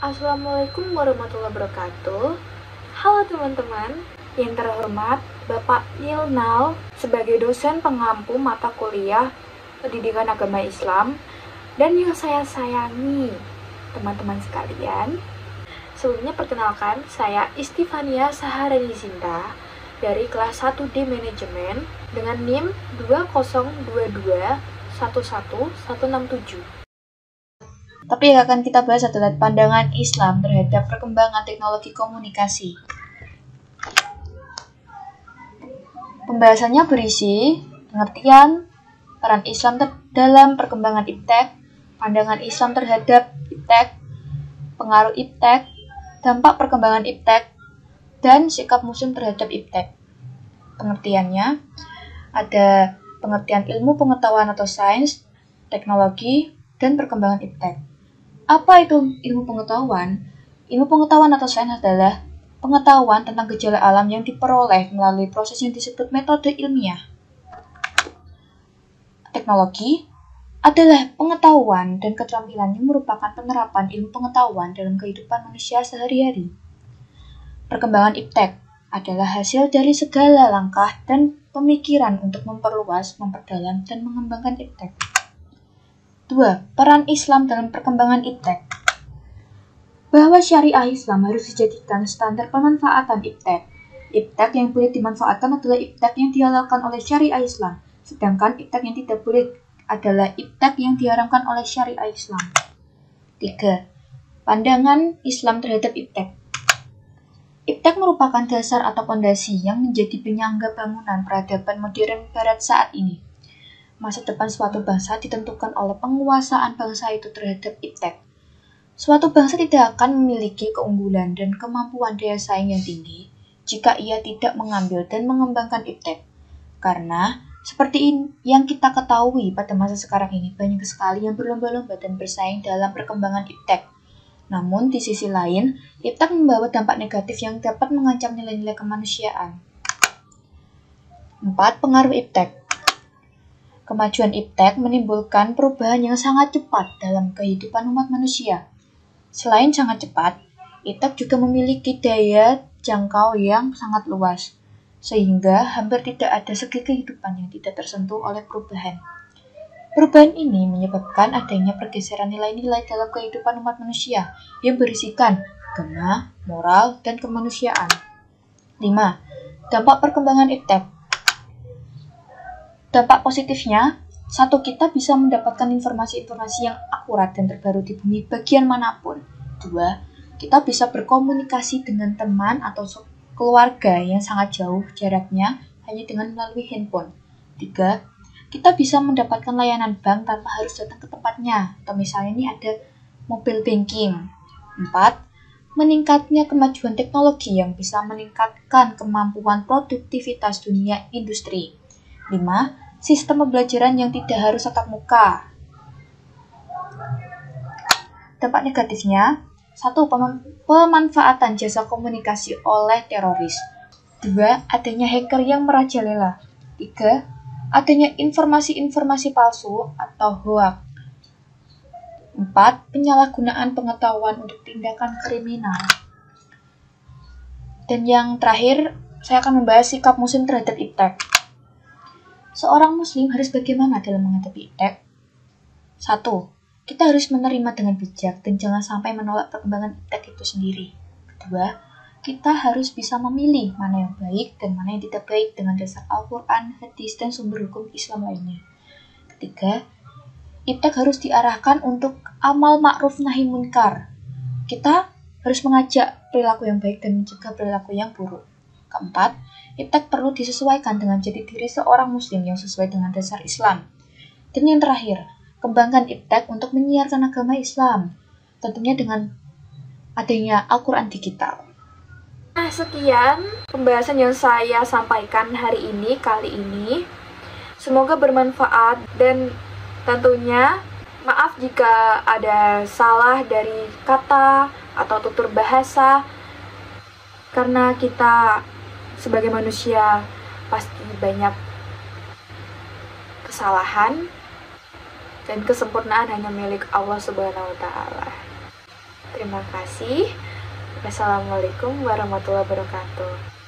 Assalamualaikum warahmatullahi wabarakatuh. Halo teman-teman, yang terhormat Bapak Yilnal sebagai dosen pengampu mata kuliah Pendidikan Agama Islam dan yang saya sayangi teman-teman sekalian. Sebelumnya perkenalkan, saya Istifania Saharani Zinta dari kelas 1D Manajemen dengan NIM 202211167. Topik yang akan kita bahas adalah pandangan Islam terhadap perkembangan teknologi komunikasi. Pembahasannya berisi pengertian peran Islam dalam perkembangan iptek, pandangan Islam terhadap iptek, pengaruh iptek, dampak perkembangan iptek, dan sikap Muslim terhadap iptek. Pengertiannya ada pengertian ilmu pengetahuan atau sains, teknologi, dan perkembangan iptek. Apa itu ilmu pengetahuan? Ilmu pengetahuan atau sains adalah pengetahuan tentang gejala alam yang diperoleh melalui proses yang disebut metode ilmiah. Teknologi adalah pengetahuan dan keterampilan yang merupakan penerapan ilmu pengetahuan dalam kehidupan manusia sehari-hari. Perkembangan iptek adalah hasil dari segala langkah dan pemikiran untuk memperluas, memperdalam, dan mengembangkan iptek. 2. Peran Islam dalam perkembangan iptek. Bahwa syariah Islam harus dijadikan standar pemanfaatan iptek. Iptek yang boleh dimanfaatkan adalah iptek yang dihalalkan oleh syariah Islam, sedangkan iptek yang tidak boleh adalah iptek yang diharamkan oleh syariah Islam. 3. Pandangan Islam terhadap iptek. Iptek merupakan dasar atau fondasi yang menjadi penyangga bangunan peradaban modern Barat saat ini. Masa depan suatu bangsa ditentukan oleh penguasaan bangsa itu terhadap iptek. Suatu bangsa tidak akan memiliki keunggulan dan kemampuan daya saing yang tinggi jika ia tidak mengambil dan mengembangkan iptek. Karena, seperti yang kita ketahui pada masa sekarang ini, banyak sekali yang berlomba-lomba dan bersaing dalam perkembangan iptek. Namun, di sisi lain, iptek membawa dampak negatif yang dapat mengancam nilai-nilai kemanusiaan. 4. Pengaruh iptek. Kemajuan iptek menimbulkan perubahan yang sangat cepat dalam kehidupan umat manusia. Selain sangat cepat, iptek juga memiliki daya jangkau yang sangat luas, sehingga hampir tidak ada segi kehidupan yang tidak tersentuh oleh perubahan. Perubahan ini menyebabkan adanya pergeseran nilai-nilai dalam kehidupan umat manusia yang berisikan agama, moral, dan kemanusiaan. 5. Dampak perkembangan iptek. Dampak positifnya, 1. Kita bisa mendapatkan informasi-informasi yang akurat dan terbaru di bumi bagian manapun. 2. Kita bisa berkomunikasi dengan teman atau keluarga yang sangat jauh jaraknya hanya dengan melalui handphone. 3. Kita bisa mendapatkan layanan bank tanpa harus datang ke tempatnya, atau misalnya ini ada mobile banking. 4. Meningkatnya kemajuan teknologi yang bisa meningkatkan kemampuan produktivitas dunia industri. 5. Sistem pembelajaran yang tidak harus tatap muka. Dampak negatifnya, 1. Pemanfaatan jasa komunikasi oleh teroris. 2. Adanya hacker yang merajalela. 3. Adanya informasi-informasi palsu atau hoax. 4. Penyalahgunaan pengetahuan untuk tindakan kriminal. Dan yang terakhir, saya akan membahas sikap Muslim terhadap iptek. Seorang Muslim harus bagaimana dalam menghadapi iptek? 1. Kita harus menerima dengan bijak dan jangan sampai menolak perkembangan iptek itu sendiri. 2. Kita harus bisa memilih mana yang baik dan mana yang tidak baik dengan dasar Al-Quran, hadis, dan sumber hukum Islam lainnya. 3. Iptek harus diarahkan untuk amal ma'ruf nahi munkar. Kita harus mengajak perilaku yang baik dan mencegah perilaku yang buruk. 4. Iptek perlu disesuaikan dengan jati diri seorang Muslim yang sesuai dengan dasar Islam. Dan yang terakhir, kembangkan iptek untuk menyiarkan agama Islam, tentunya dengan adanya Al-Quran digital. Nah, sekian pembahasan yang saya sampaikan kali ini. Semoga bermanfaat dan tentunya maaf jika ada salah dari kata atau tutur bahasa, karena kita sebagai manusia pasti banyak kesalahan dan kesempurnaan hanya milik Allah Subhanahu wa Ta'ala. Terima kasih. Wassalamualaikum warahmatullahi wabarakatuh.